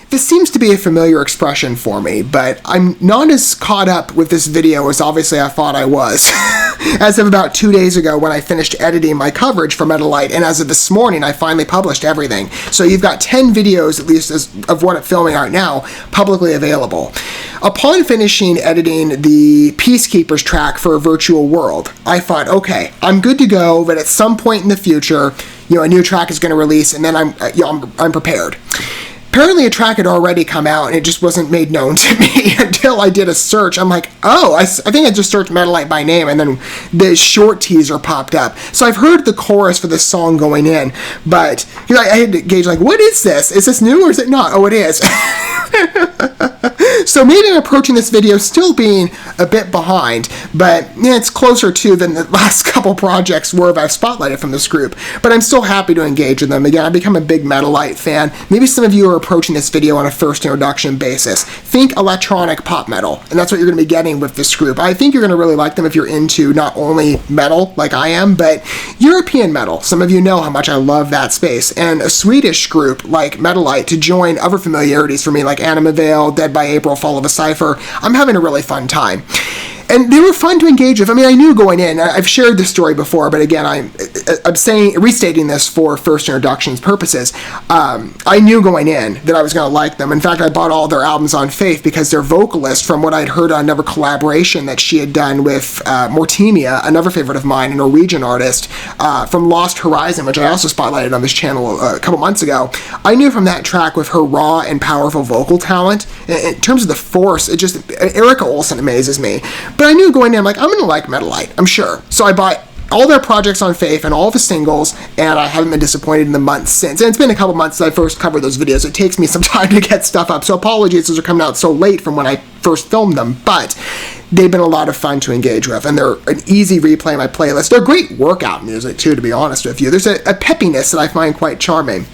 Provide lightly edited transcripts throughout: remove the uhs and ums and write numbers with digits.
This seems to be a familiar expression for me, but I'm not as caught up with this video as obviously I thought I was. As of about 2 days ago when I finished editing my coverage for METALITE, and as of this morning I finally published everything. So you've got 10 videos at least of what I'm filming right now publicly available. Upon finishing editing the Peacekeepers track for a virtual world, I thought, okay, I'm good to go, but at some point in the future, a new track is going to release, and then I'm prepared. Apparently a track had already come out, and it just wasn't made known to me until I did a search. I'm like, oh, I think I just searched METALITE by name, and then the short teaser popped up. So I've heard the chorus for this song going in, but I had to gauge, like, what is this? Is this new or is it not? Oh, it is. So maybe I'm approaching this video still being a bit behind, but it's closer to than the last couple projects were I've spotlighted from this group. But I'm still happy to engage with them. Again, I've become a big METALITE fan. Maybe some of you are approaching this video on a first introduction basis. Think electronic pop metal, and that's what you're going to be getting with this group. I think you're going to really like them if you're into not only metal like I am, but European metal. Some of you know how much I love that space. And a Swedish group like METALITE to join other familiarities for me like Animavale, Dead by April, Fall of a Cipher. I'm having a really fun time. And they were fun to engage with. I mean, I knew going in, I've shared this story before, but again, I'm restating this for first introductions purposes. I knew going in that I was going to like them. In fact, I bought all their albums on faith because their vocalist, from what I'd heard on another collaboration that she had done with Mortemia, another favorite of mine, a Norwegian artist, from Lost Horizon, which I also spotlighted on this channel a couple months ago. I knew from that track with her raw and powerful vocal talent, in terms of the force, Erica Olsen amazes me. But I knew going in, I'm like, I'm going to like METALITE, I'm sure. So I bought all their projects on faith and all the singles, and I haven't been disappointed in the months since. And it's been a couple months since I first covered those videos. It takes me some time to get stuff up, so apologies those are coming out so late from when I first filmed them, but they've been a lot of fun to engage with, and they're an easy replay in my playlist. They're great workout music, too, to be honest with you. There's a peppiness that I find quite charming.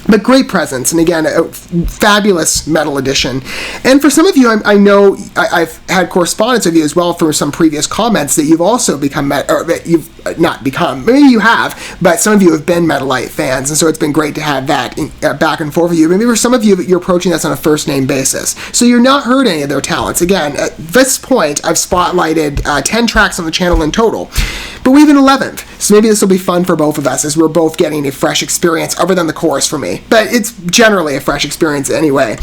But great presence, and again, a fabulous metal edition. And for some of you, I know I've had correspondence with you as well from some previous comments that you've also become, or that you've not become, maybe you have, but some of you have been METALITE fans, and so it's been great to have that back and forth with you. Maybe for some of you, you're approaching this on a first-name basis. So you're not heard any of their talents. Again, at this point, I've spotlighted 10 tracks on the channel in total, but we have an 11th. So maybe this will be fun for both of us as we're both getting a fresh experience other than the chorus for me. But it's generally a fresh experience anyway.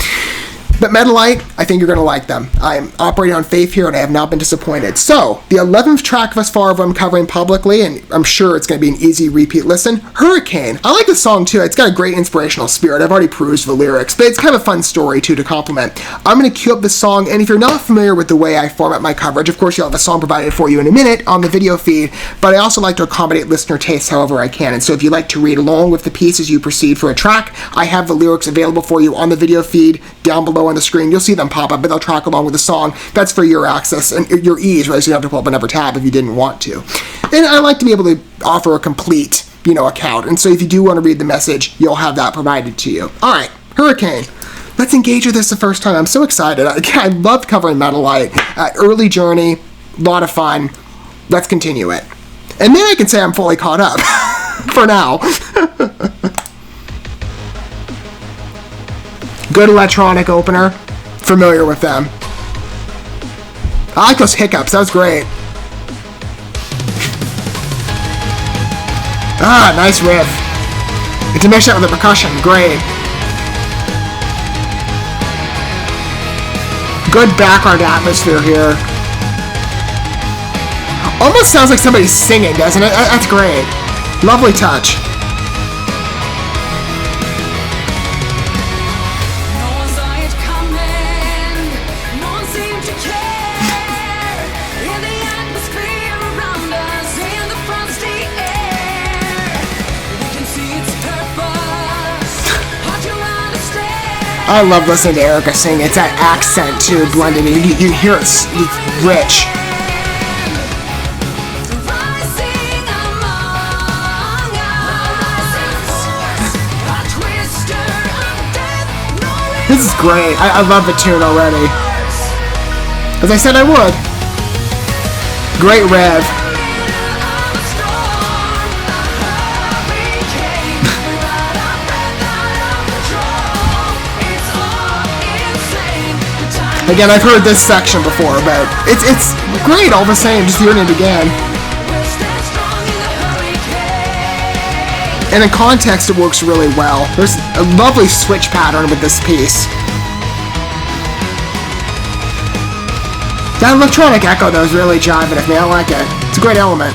But METALITE, I think you're going to like them. I'm operating on faith here, and I have not been disappointed. So, the 11th track thus far of what I'm covering publicly, and I'm sure it's going to be an easy repeat listen, Hurricane. I like this song, too. It's got a great inspirational spirit. I've already perused the lyrics, but it's kind of a fun story, too, to complement. I'm going to cue up the song, and if you're not familiar with the way I format my coverage, of course, you'll have a song provided for you in a minute on the video feed, but I also like to accommodate listener tastes however I can, and so if you'd like to read along with the pieces you proceed for a track, I have the lyrics available for you on the video feed down below on the screen. You'll see them pop up, but they'll track along with the song. That's for your access and your ease, right? So you don't have to pull up another tab if you didn't want to. And I like to be able to offer a complete, account. And so if you do want to read the message, you'll have that provided to you. All right, Hurricane. Let's engage with this the first time. I'm so excited. I love covering METALITE. Early journey, a lot of fun. Let's continue it. And then I can say I'm fully caught up for now. Good electronic opener. Familiar with them. I like those hiccups. That was great. Ah, nice riff. And to mix that with the percussion, great. Good background atmosphere here. Almost sounds like somebody's singing, doesn't it? That's great. Lovely touch. I love listening to Erica sing. It's that accent, too, blending. You hear it's rich. This is great. I love the tune already. As I said I would. Great rev. Again, I've heard this section before, but it's great all the same, just hearing it again. And in context, it works really well. There's a lovely switch pattern with this piece. That electronic echo, though, is really jiving with me. I like it. It's a great element.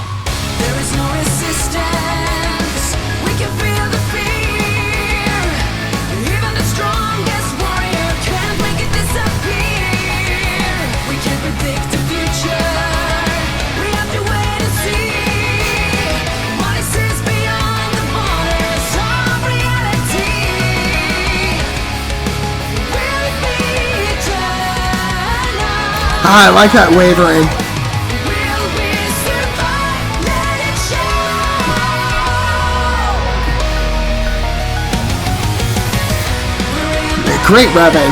I like that wavering. Great revving.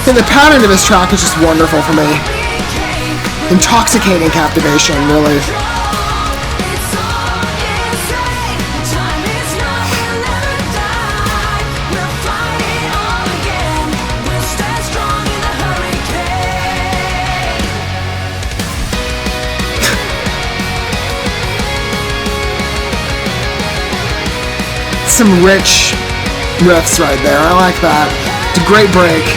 And the pattern of this track is just wonderful for me. Intoxicating captivation, really. Some rich riffs right there. I like that. It's a great break.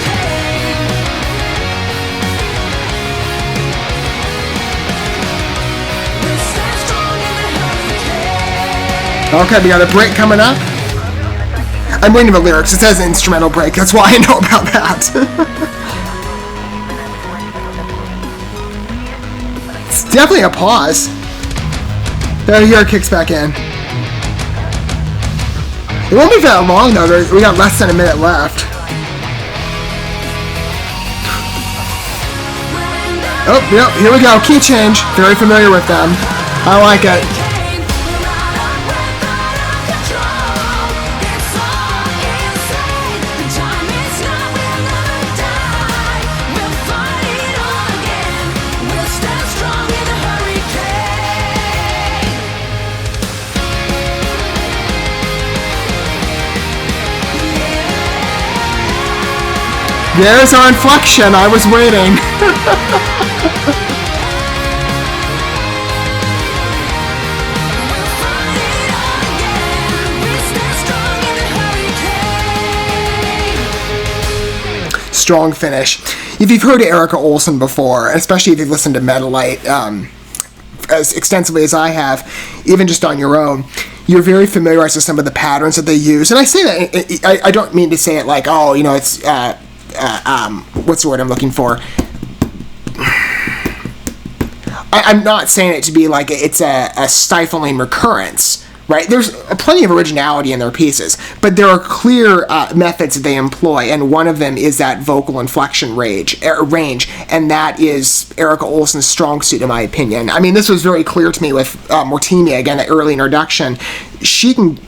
Okay, we got a break coming up. I'm reading the lyrics. It says instrumental break. That's why I know about that. It's definitely a pause. There, here it kicks back in. It won't be that long though, we got less than a minute left. Oh, yep, here we go, key change. Very familiar with them. I like it. There's our inflection. I was waiting. Strong finish. If you've heard of Erica Olson before, especially if you've listened to METALITE as extensively as I have, even just on your own, you're very familiarized with some of the patterns that they use. And I say that, I don't mean to say it like, oh, you know, it's... what's the word I'm looking for? I'm not saying it to be like it's a stifling recurrence, right? There's plenty of originality in their pieces, but there are clear methods that they employ, and one of them is that vocal inflection range, and that is Erica Olson's strong suit, in my opinion. I mean, this was very clear to me with Mortimer, again, the early introduction. She can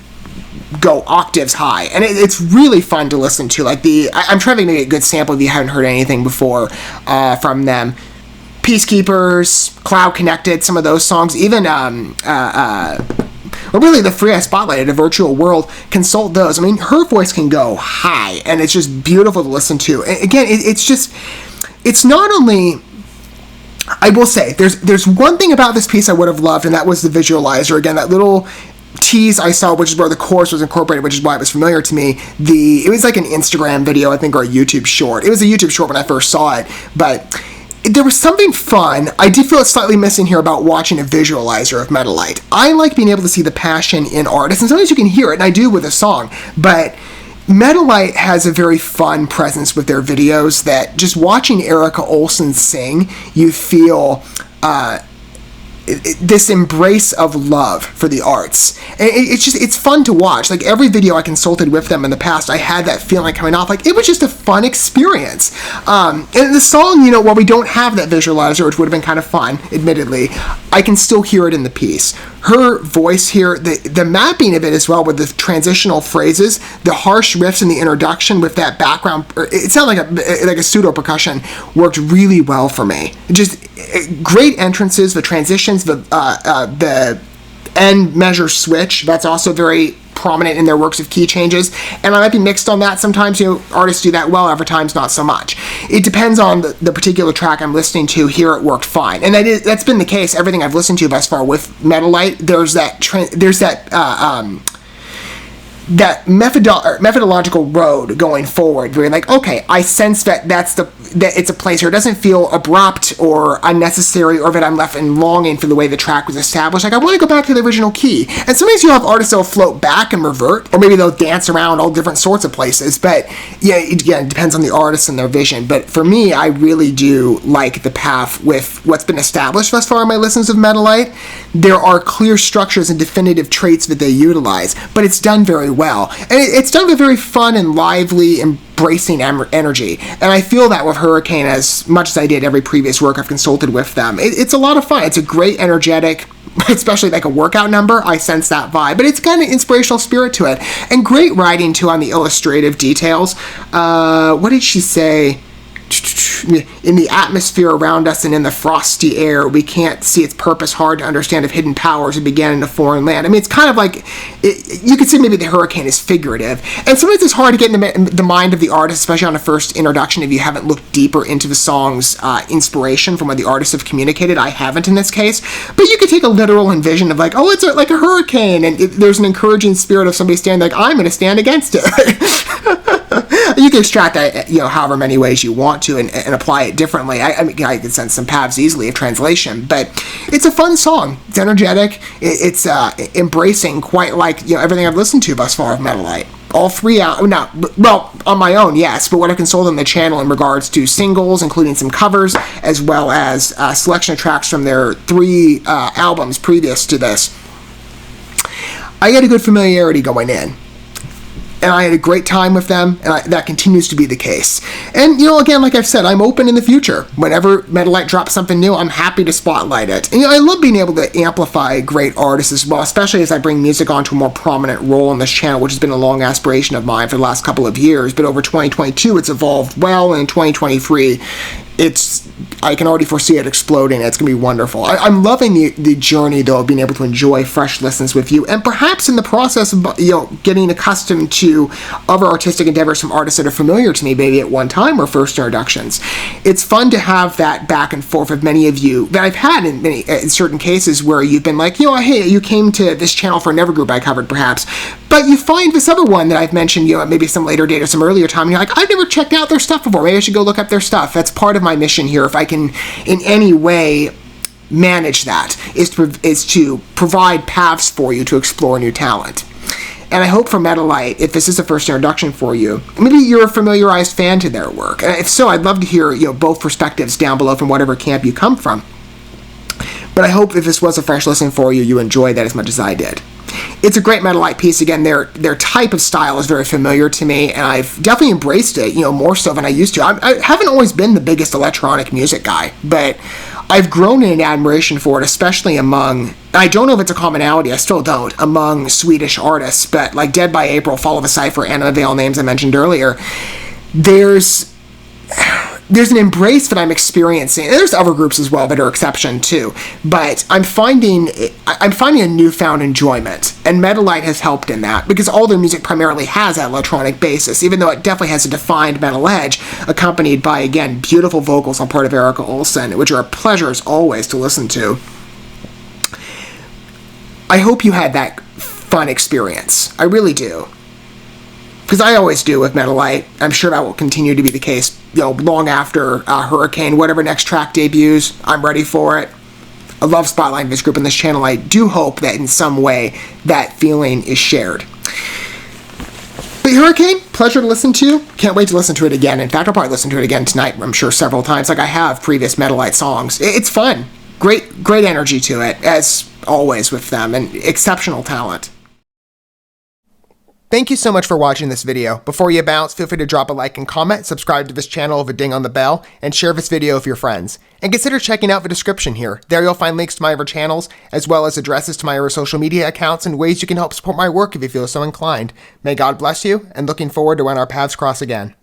go octaves high, and it's really fun to listen to. Like I'm trying to make a good sample if you haven't heard anything before from them. Peacekeepers, Cloud Connected, some of those songs, even or really the Free I Spotlighted, A Virtual World, consult those. I mean, her voice can go high, and it's just beautiful to listen to. And again, it's not only... I will say, there's one thing about this piece I would have loved, and that was the visualizer. Again, that little tease I saw, which is where the chorus was incorporated, which is why it was familiar to me. It was like an Instagram video, I think, or a YouTube short. It was a YouTube short when I first saw it, but there was something fun. I did feel it's slightly missing here about watching a visualizer of METALITE. I like being able to see the passion in artists, and sometimes you can hear it, and I do with a song, but METALITE has a very fun presence with their videos that just watching Erica Olson sing, you feel this embrace of love for the arts. And it's fun to watch. Like every video I consulted with them in the past, I had that feeling coming off. Like it was just a fun experience. And the song, while we don't have that visualizer, which would have been kind of fun, admittedly, I can still hear it in the piece. Her voice here, the mapping of it as well with the transitional phrases, the harsh riffs in the introduction with that background, it sounded like a pseudo percussion, worked really well for me. Just great entrances, the transitions, the end measure switch, that's also very prominent in their works of key changes, and I might be mixed on that. Sometimes, artists do that well, other times not so much. It depends on the particular track I'm listening to. Here it worked fine, and that's been the case. Everything I've listened to thus far with METALITE, there's that methodological road going forward where you're like, okay, I sense that it's a place where it doesn't feel abrupt or unnecessary, or that I'm left in longing for the way the track was established. Like, I want to go back to the original key. And sometimes you'll have artists that'll float back and revert, or maybe they'll dance around all different sorts of places. But yeah, it depends on the artist and their vision. But for me, I really do like the path with what's been established thus far in my listens of METALITE. There are clear structures and definitive traits that they utilize, but it's done very well. And it's done with very fun and lively, embracing energy. And I feel that with Hurricane as much as I did every previous work I've consulted with them. It's a lot of fun. It's a great, energetic, especially like a workout number. I sense that vibe. But it's got an inspirational spirit to it. And great writing, too, on the illustrative details. What did she say? In the atmosphere around us and in the frosty air, we can't see its purpose, hard to understand, of hidden powers that began in a foreign land. I mean, it's kind of like, you could say maybe the hurricane is figurative. And sometimes it's hard to get in the mind of the artist, especially on a first introduction, if you haven't looked deeper into the song's inspiration from what the artists have communicated. I haven't in this case. But you could take a literal envision of like, oh, it's like a hurricane, and there's an encouraging spirit of somebody standing like, I'm going to stand against it. You can extract that, however many ways you want to and apply it differently. I mean, I can sense some paths easily of translation, but it's a fun song. It's energetic. It's embracing, quite like everything I've listened to thus far of METALITE. All three on my own, yes, but what I've consulted on the channel in regards to singles, including some covers, as well as a selection of tracks from their 3 albums previous to this, I had a good familiarity going in. And I had a great time with them, and that continues to be the case. And, again, like I've said, I'm open in the future. Whenever METALITE drops something new, I'm happy to spotlight it. And, I love being able to amplify great artists as well, especially as I bring music onto a more prominent role on this channel, which has been a long aspiration of mine for the last couple of years. But over 2022, it's evolved well, and in 2023, I can already foresee it exploding. It's going to be wonderful. I'm loving the journey, though, of being able to enjoy fresh listens with you, and perhaps in the process of getting accustomed to other artistic endeavors from artists that are familiar to me, maybe at one time or first introductions. It's fun to have that back and forth with many of you that I've had in certain cases where you've been like, hey, you came to this channel for another group I covered, perhaps, but you find this other one that I've mentioned, maybe some later date or some earlier time, and you're like, I've never checked out their stuff before. Maybe I should go look up their stuff. That's part of my mission here. If I can in any way manage that, is to provide paths for you to explore new talent. And I hope for METALITE, if this is a first introduction for you, maybe you're a familiarized fan to their work. And if so, I'd love to hear both perspectives down below from whatever camp you come from. But I hope if this was a fresh listen for you, you enjoyed that as much as I did. It's a great METALITE piece. Again, their type of style is very familiar to me, and I've definitely embraced it, more so than I used to. I haven't always been the biggest electronic music guy, but I've grown in admiration for it, especially among, I don't know if it's a commonality, I still don't, among Swedish artists, but like Dead by April, Fall of a Cypher, and the Veil names I mentioned earlier, there's an embrace that I'm experiencing. And there's other groups as well that are exception too, but I'm finding a newfound enjoyment, and METALITE has helped in that because all their music primarily has that electronic basis, even though it definitely has a defined metal edge, accompanied by, again, beautiful vocals on part of Erica Olsen, which are a pleasure as always to listen to. I hope you had that fun experience. I really do. Because I always do with METALITE. I'm sure that will continue to be the case, long after Hurricane, whatever next track debuts, I'm ready for it. I love spotlighting this group in this channel. I do hope that in some way that feeling is shared. But Hurricane, pleasure to listen to. Can't wait to listen to it again. In fact, I'll probably listen to it again tonight, I'm sure several times, like I have previous METALITE songs. It's fun. Great energy to it, as always with them, and exceptional talent. Thank you so much for watching this video. Before you bounce, feel free to drop a like and comment, subscribe to this channel with a ding on the bell, and share this video with your friends. And consider checking out the description here. There you'll find links to my other channels, as well as addresses to my other social media accounts and ways you can help support my work if you feel so inclined. May God bless you, and looking forward to when our paths cross again.